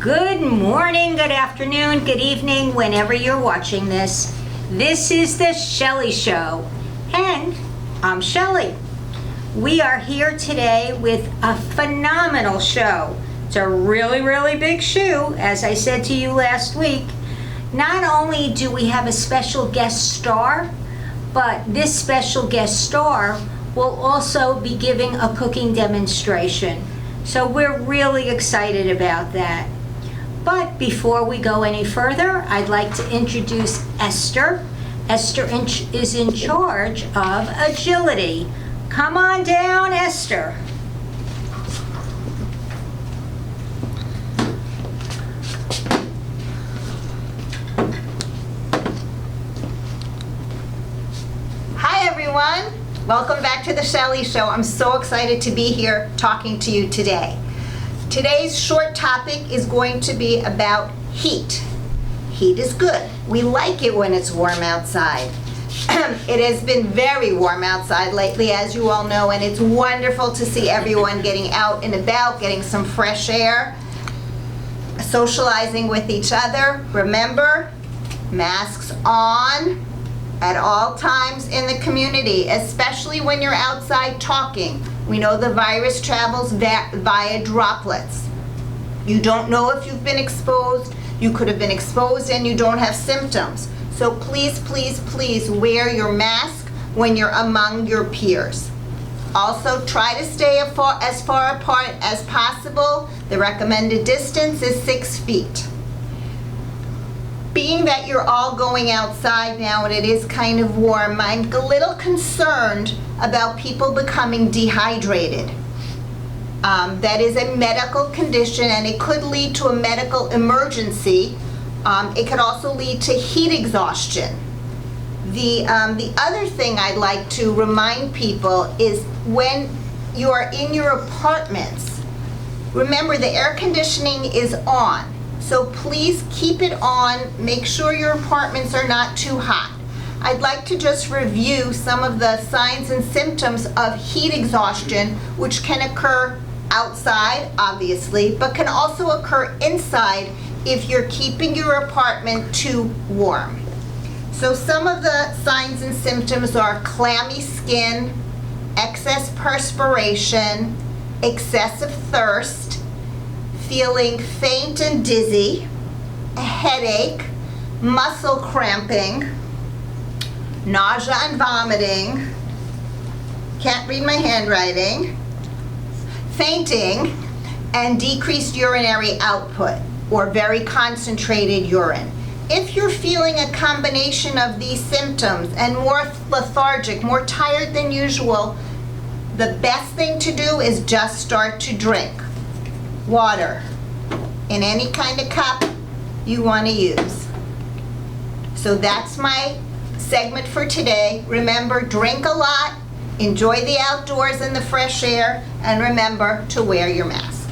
Good morning, good afternoon, good evening, whenever you're watching this. This is the Shelley Show, and I'm Shelley. We are here today with a phenomenal show. It's a really, really big shoe, as I said to you last week. Not only do we have a special guest star, but this special guest star will also be giving a cooking demonstration. So we're really excited about that. But before we go any further, I'd like to introduce Esther. Esther is in charge of agility. Come on down, Esther. Hi everyone, welcome back to the Shelley Show. I'm so excited to be here talking to you today. Today's short topic is going to be about heat. Heat is good. We like it when it's warm outside. It has been very warm outside lately, as you all know, and it's wonderful to see everyone getting out and about, getting some fresh air, socializing with each other. Remember, masks on at all times in the community, especially when you're outside talking. We know the virus travels via droplets. You don't know if you've been exposed. You could have been exposed and you don't have symptoms. So please, please, please wear your mask when you're among your peers. Also, try to stay as far apart as possible. The recommended distance is 6 feet. Being that you're all going outside now and it is kind of warm, I'm a little concerned about people becoming dehydrated. That is a medical condition and it could lead to a medical emergency. It could also lead to heat exhaustion. The other thing I'd like to remind people is when you are in your apartments, remember the air conditioning is on. So please keep it on. Make sure your apartments are not too hot. I'd like to just review some of the signs and symptoms of heat exhaustion, which can occur outside, obviously, but can also occur inside if you're keeping your apartment too warm. So some of the signs and symptoms are clammy skin, excess perspiration, excessive thirst, feeling faint and dizzy, a headache, muscle cramping, nausea and vomiting, can't read my handwriting, fainting, and decreased urinary output or very concentrated urine. If you're feeling a combination of these symptoms and more lethargic, more tired than usual, the best thing to do is just start to drink water in any kind of cup you want to use. So that's my segment for today. Remember, drink a lot, enjoy the outdoors and the fresh air, and remember to wear your mask.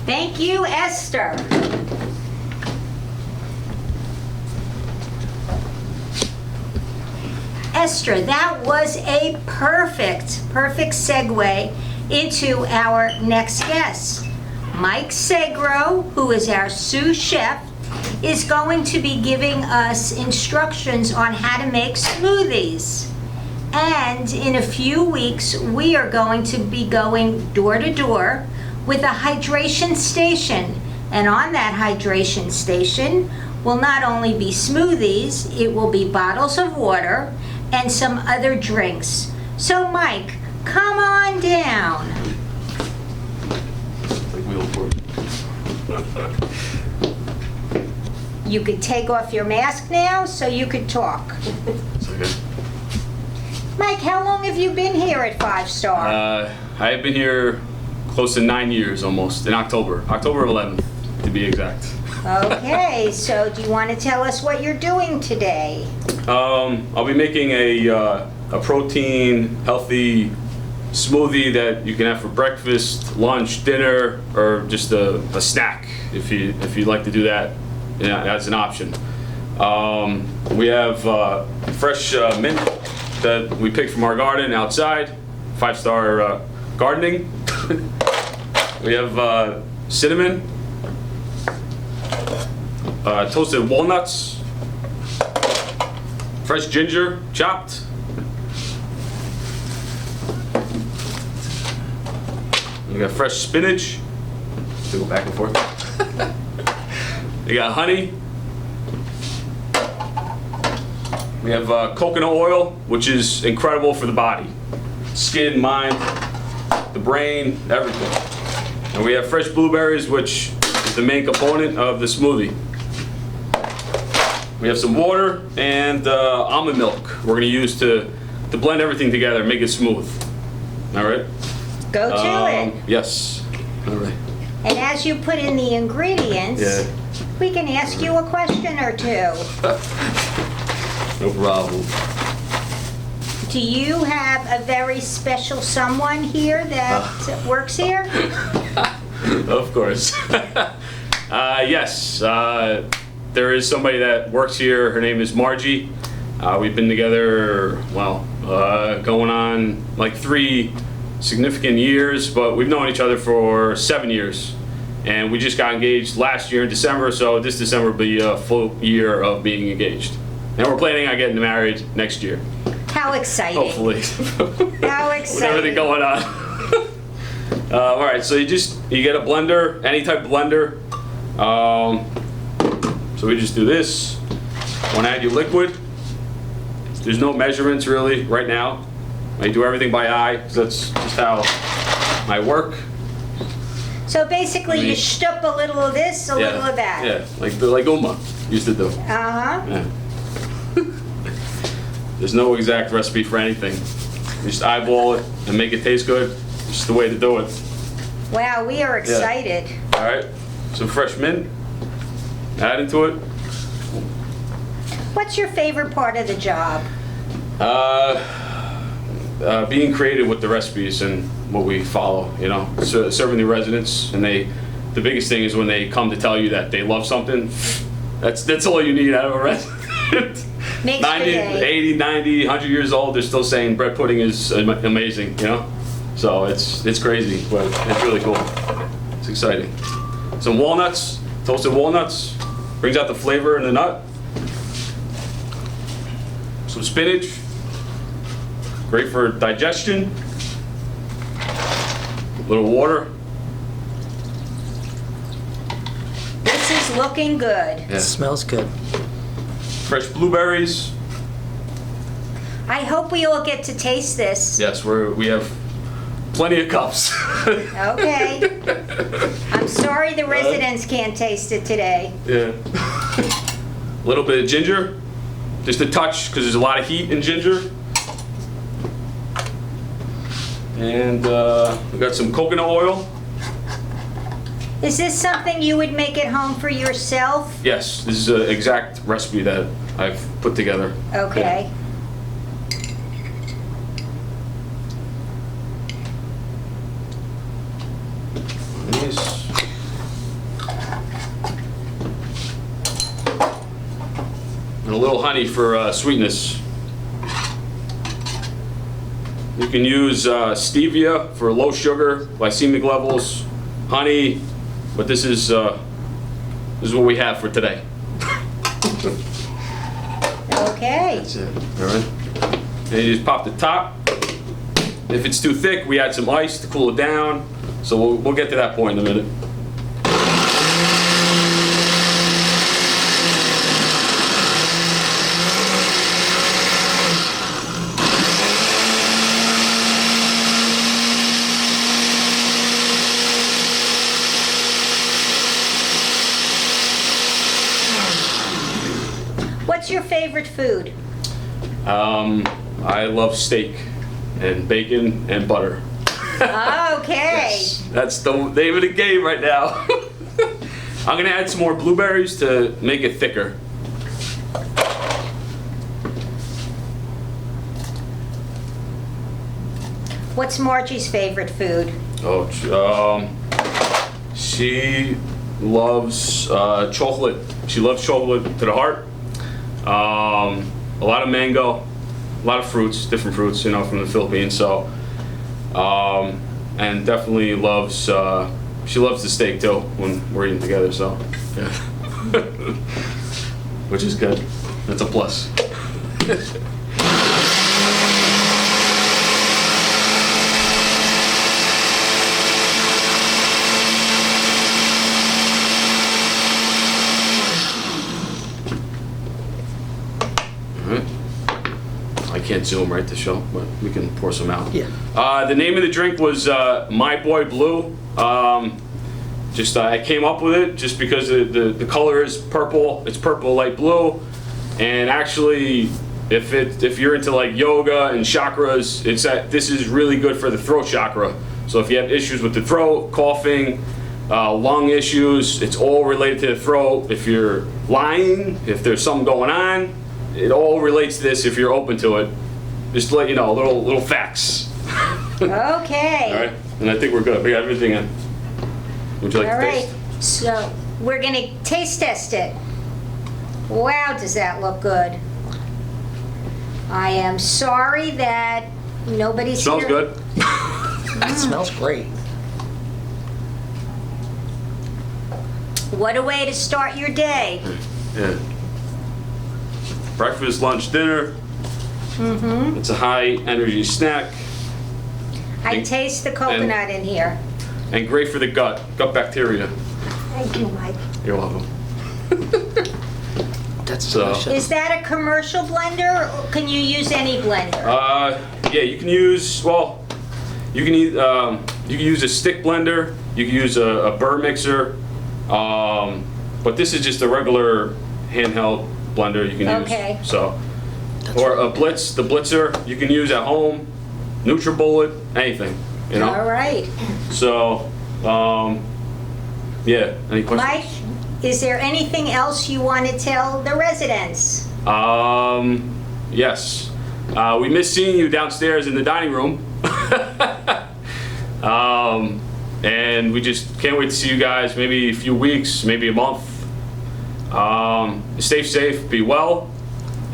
Thank you, Esther. Esther, that was a perfect segue into our next guest. Mike Segro, who is our sous chef, is going to be giving us instructions on how to make smoothies. And in a few weeks, we are going to be going door to door with a hydration station. And on that hydration station will not only be smoothies, it will be bottles of water and some other drinks. So Mike, come on down. You could take off your mask now so you could talk. Mike, how long have you been here at 5 Star? I have been here close to 9 years almost, in October 11th to be exact. Okay, so do you want to tell us what you're doing today? I'll be making a protein, healthy smoothie that you can have for breakfast, lunch, dinner, or just a snack if you'd like to do that, as an option. We have fresh mint that we picked from our garden outside, 5 Star gardening. We have cinnamon, toasted walnuts, fresh ginger chopped, we got fresh spinach. To go back and forth. We got honey. We have coconut oil, which is incredible for the body, skin, mind, the brain, everything. And we have fresh blueberries, which is the main component of the smoothie. We have some water and almond milk we're gonna use to blend everything together, make it smooth. All right? Go to it. Yes. All right. And as you put in the ingredients, Yeah. we can ask you a question or two. No problem. Do you have a very special someone here that works here? Of course. Yes. There is somebody that works here. Her name is Margie. We've been together, well, going on like 3 significant years, but we've known each other for 7 years. And we just got engaged last year in December, so this December will be a full year of being engaged. And we're planning on getting married next year, How exciting. hopefully. How With exciting. everything going on. All right, so you get a blender, any type of blender. So we just do this. Want to add your liquid. There's no measurements really right now. I do everything by eye, because that's just how I work. So basically, you shtup a little of this, a little of that. Yeah, like Uma used to do. Uh-huh. Yeah. There's no exact recipe for anything. You just eyeball it and make it taste good. It's just the way to do it. Wow, we are excited. All right, some fresh mint. Add into it. What's your favorite part of the job? Being creative with the recipes and what we follow, you know, serving the residents, and the biggest thing is when they come to tell you that they love something, that's all you need out of a resident. Makes 90, the day. 80, 90, 100 years old, they're still saying bread pudding is amazing, you know? So it's crazy, but it's really cool. It's exciting. Some walnuts, toasted walnuts, brings out the flavor in the nut. Some spinach, great for digestion. A little water. This is looking good. Yeah. Smells good. Fresh blueberries. I hope we all get to taste this. Yes, we have plenty of cups. Okay. I'm sorry the residents can't taste it today. Yeah. A little bit of ginger, just a touch, because there's a lot of heat in ginger. And we got some coconut oil. Is this something you would make at home for yourself? Yes, this is an exact recipe that I've put together. Okay. Nice. And a little honey for sweetness. You can use stevia for low sugar, glycemic levels, honey, but this is what we have for today. Okay. That's it. All right. And you just pop the top. If it's too thick, we add some ice to cool it down. So we'll get to that point in a minute. What's your favorite food? I love steak and bacon and butter. Okay. That's the name of the game right now. I'm gonna add some more blueberries to make it thicker. What's Margie's favorite food? Oh, she loves chocolate. She loves chocolate to the heart. A lot of mango, a lot of fruits, different fruits, you know, from the Philippines. So, and definitely loves. She loves the steak too when we're eating together. So, yeah. which is good. That's a plus. I can't zoom right to show, but we can pour some out. Yeah. The name of the drink was My Boy Blue. I came up with it just because the color is purple. It's purple, light blue, and actually, if you're into like yoga and chakras, this is really good for the throat chakra. So if you have issues with the throat, coughing, lung issues, it's all related to the throat. If you're lying, if there's something going on, it all relates to this if you're open to it. Just to let you know, little facts. Okay. All right, and I think we're good. We got everything in. Would you like All to right, taste? so we're gonna taste test it. Wow, does that look good? I am sorry that nobody's Smells here. good. That smells great. What a way to start your day. Yeah. Breakfast, lunch, dinner. Mm-hmm. It's a high energy snack I taste the coconut in here. and great for the gut bacteria. Thank you, Mike. You're welcome. That's So- delicious. Is that a commercial blender, or can you use any blender? Yeah, you can use you can use a stick blender. You can use a burr mixer, but this is just a regular handheld blender you can use. Okay. So, or a Blitz, the Blitzer you can use at home, NutriBullet, anything. You know. All right. So, yeah. Any questions? Mike, is there anything else you want to tell the residents? Yes. We miss seeing you downstairs in the dining room. And we just can't wait to see you guys maybe a few weeks, maybe a month. Stay safe, be well,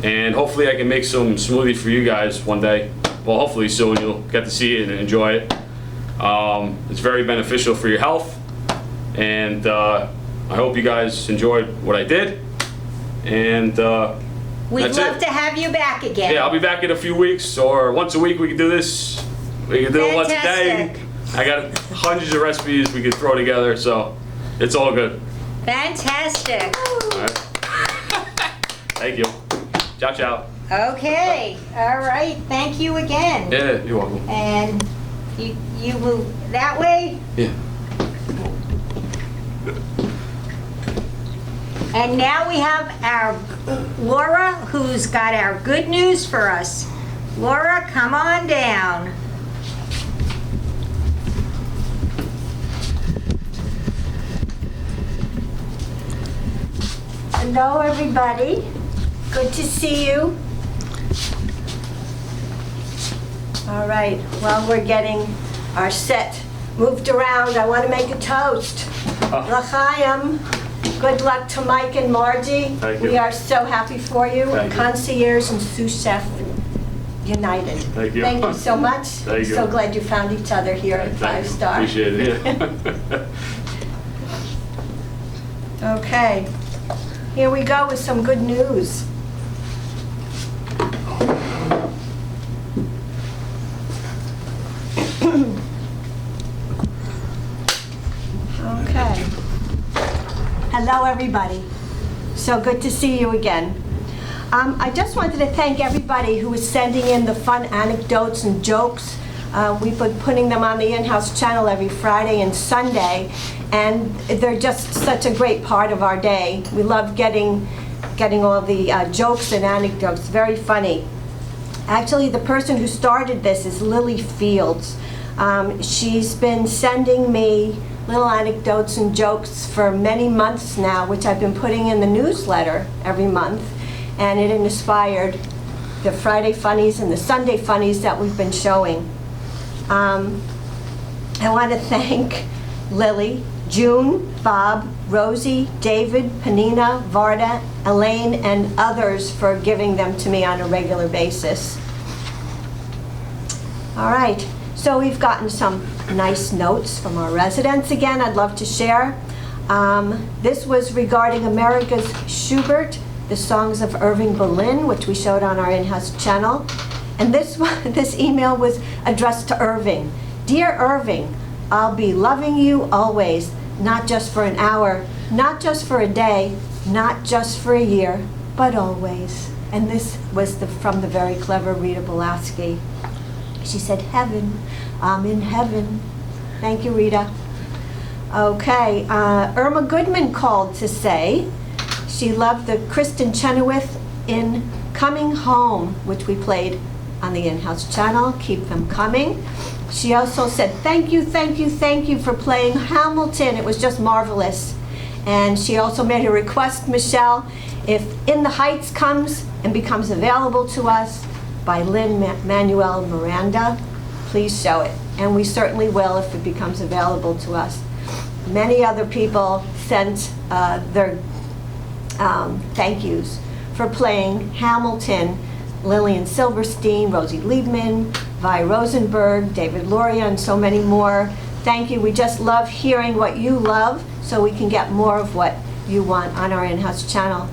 and hopefully I can make some smoothie for you guys one day. Well, hopefully soon you'll get to see it and enjoy it. It's very beneficial for your health, and I hope you guys enjoyed what I did. And We'd that's love it. to have you back again. Yeah, I'll be back in a few weeks, or once a week we can do this. We can do it once a day. Fantastic. I got hundreds of recipes we could throw together, so it's all good. Fantastic. All right. Thank you. Ciao, ciao. Okay, all right, thank you again. Yeah, you're welcome. And you move that way, Yeah. and now we have our Laura, who's got our good news for us. Laura, come on down. Hello, everybody. Good to see you. All right, while we're getting our set moved around, I want to make a toast. L'chaim. Good luck to Mike and Margie. Thank you. We are so happy for you. Thank you. Concierge and sous chef united. Thank you. Thank you so much. Thank you. So glad you found each other here at Thank Five you. Star. Appreciate it. Yeah. Okay, here we go with some good news. Okay. Hello, everybody. So good to see you again. I just wanted to thank everybody who is sending in the fun anecdotes and jokes. We've been putting them on the in-house channel every Friday and Sunday, and they're just such a great part of our day. We love getting all the jokes and anecdotes, very funny. Actually, the person who started this is Lily Fields. She's been sending me little anecdotes and jokes for many months now, which I've been putting in the newsletter every month, and it inspired the Friday Funnies and the Sunday Funnies that we've been showing. I want to thank Lily, June, Bob, Rosie, David, Panina, Varda, Elaine, and others for giving them to me on a regular basis. All right, so we've gotten some nice notes from our residents again I'd love to share. This was regarding America's Schubert, the songs of Irving Berlin, which we showed on our in-house channel. And this email was addressed to Irving. Dear Irving, I'll be loving you always, not just for an hour, not just for a day, not just for a year, but always. And this was from the very clever Rita Belaski. She said, heaven, I'm in heaven. Thank you, Rita. Okay, Irma Goodman called to say she loved the Kristen Chenoweth in Coming Home, which we played on the in-house channel. Keep them coming. She also said, thank you, thank you, thank you for playing Hamilton. It was just marvelous. And she also made a request, Michelle, if In the Heights comes and becomes available to us by Lin-Manuel Miranda, please show it. And we certainly will if it becomes available to us. Many other people sent their thank yous for playing Hamilton. Lillian Silverstein, Rosie Liebman, Vi Rosenberg, David Loria, and so many more. Thank you. We just love hearing what you love so we can get more of what you want on our in-house channel.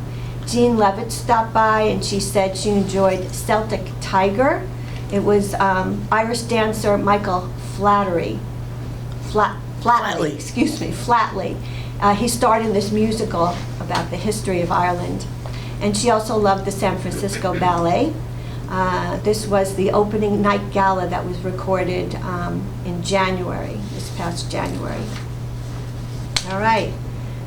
Jean Levitt stopped by and she said she enjoyed Celtic Tiger. It was Irish dancer Michael Flatley. He starred in this musical about the history of Ireland. And she also loved the San Francisco Ballet. This was the opening night gala that was recorded in January, this past January. All right.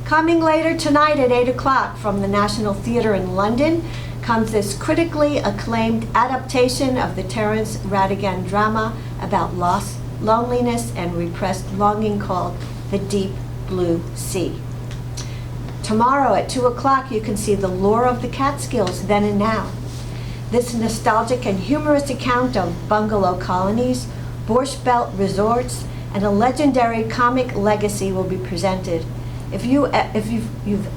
Coming later tonight at 8 o'clock from the National Theatre in London comes this critically acclaimed adaptation of the Terence Rattigan drama about loss, loneliness, and repressed longing called The Deep Blue Sea. Tomorrow at 2 o'clock you can see The Lure of the Catskills, Then and Now. This nostalgic and humorous account of bungalow colonies, Borscht Belt resorts, and a legendary comic legacy will be presented. If you've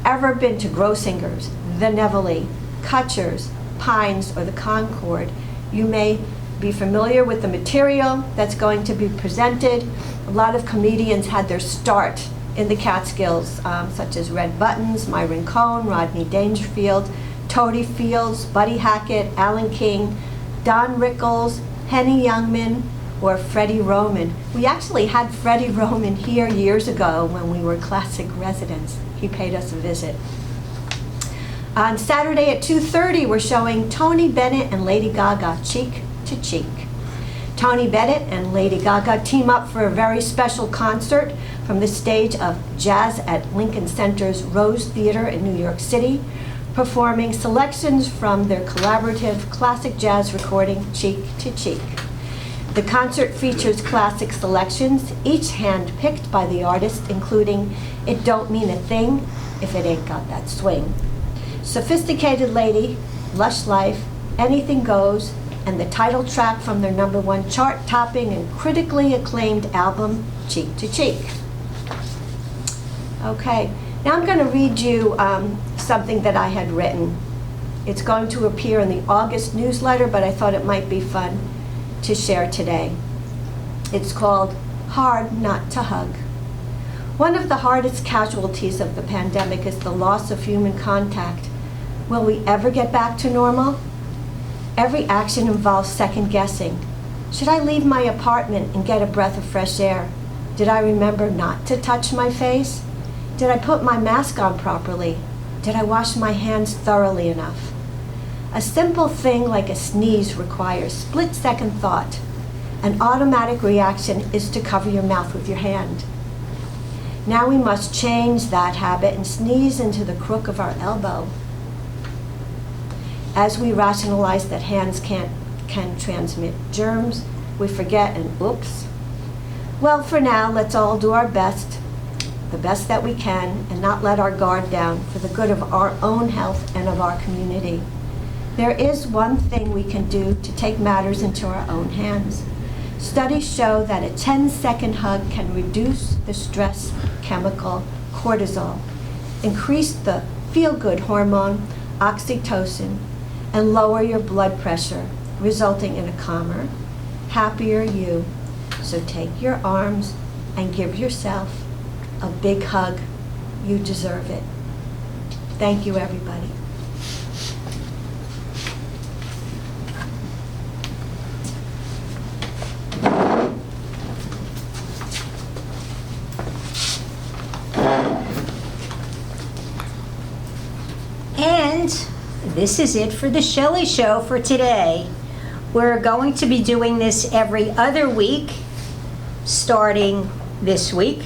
ever been to Grossinger's, the Nevele, Kutcher's, Pines, or the Concord, you may be familiar with the material that's going to be presented. A lot of comedians had their start in the Catskills, such as Red Buttons, Myron Cohn, Rodney Dangerfield, Toady Fields, Buddy Hackett, Alan King, Don Rickles, Henny Youngman, or Freddie Roman. We actually had Freddie Roman here years ago when we were classic residents. He paid us a visit. On Saturday at 2:30, we're showing Tony Bennett and Lady Gaga, Cheek to Cheek. Tony Bennett and Lady Gaga team up for a very special concert from the stage of Jazz at Lincoln Center's Rose Theater in New York City, performing selections from their collaborative classic jazz recording, Cheek to Cheek. The concert features classic selections, each hand-picked by the artist, including It Don't Mean a Thing If It Ain't Got That Swing, Sophisticated Lady, Lush Life, Anything Goes, and the title track from their #1 chart-topping and critically acclaimed album, Cheek to Cheek. Okay, now I'm going to read you something that I had written. It's going to appear in the August newsletter, but I thought it might be fun to share today. It's called Hard Not to Hug. One of the hardest casualties of the pandemic is the loss of human contact. Will we ever get back to normal? Every action involves second guessing. Should I leave my apartment and get a breath of fresh air? Did I remember not to touch my face? Did I put my mask on properly? Did I wash my hands thoroughly enough? A simple thing like a sneeze requires split-second thought. An automatic reaction is to cover your mouth with your hand. Now we must change that habit and sneeze into the crook of our elbow. As we rationalize that hands can transmit germs, we forget and oops. Well, for now, let's all do our best, the best that we can, and not let our guard down for the good of our own health and of our community. There is one thing we can do to take matters into our own hands. Studies show that a 10-second hug can reduce the stress chemical cortisol, increase the feel-good hormone oxytocin, and lower your blood pressure, resulting in a calmer, happier you. So take your arms and give yourself a big hug You deserve it. Thank you, everybody. And this is it for the Shelley Show for today. We're going to be doing this every other week, starting this week.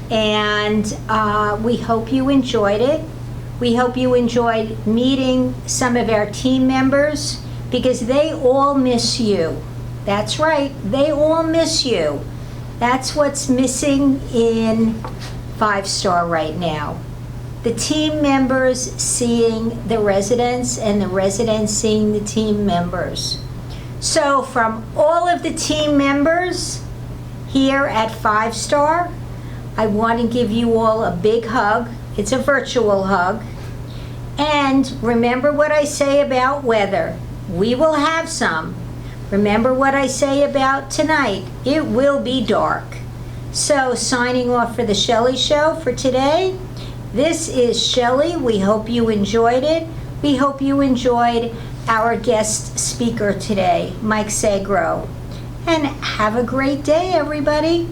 And we hope you enjoyed it. We hope you enjoyed meeting some of our team members because they all miss you. That's right, they all miss you. That's what's missing in 5-Star right now. The team members seeing the residents and the residents seeing the team members. So from all of the team members here at 5-Star, I want to give you all a big hug. It's a virtual hug. And remember what I say about weather. We will have some. Remember what I say about tonight. It will be dark. So signing off for the Shelley Show for today. This is Shelley. We hope you enjoyed it. We hope you enjoyed our guest speaker today, Mike Sagro. And have a great day, everybody.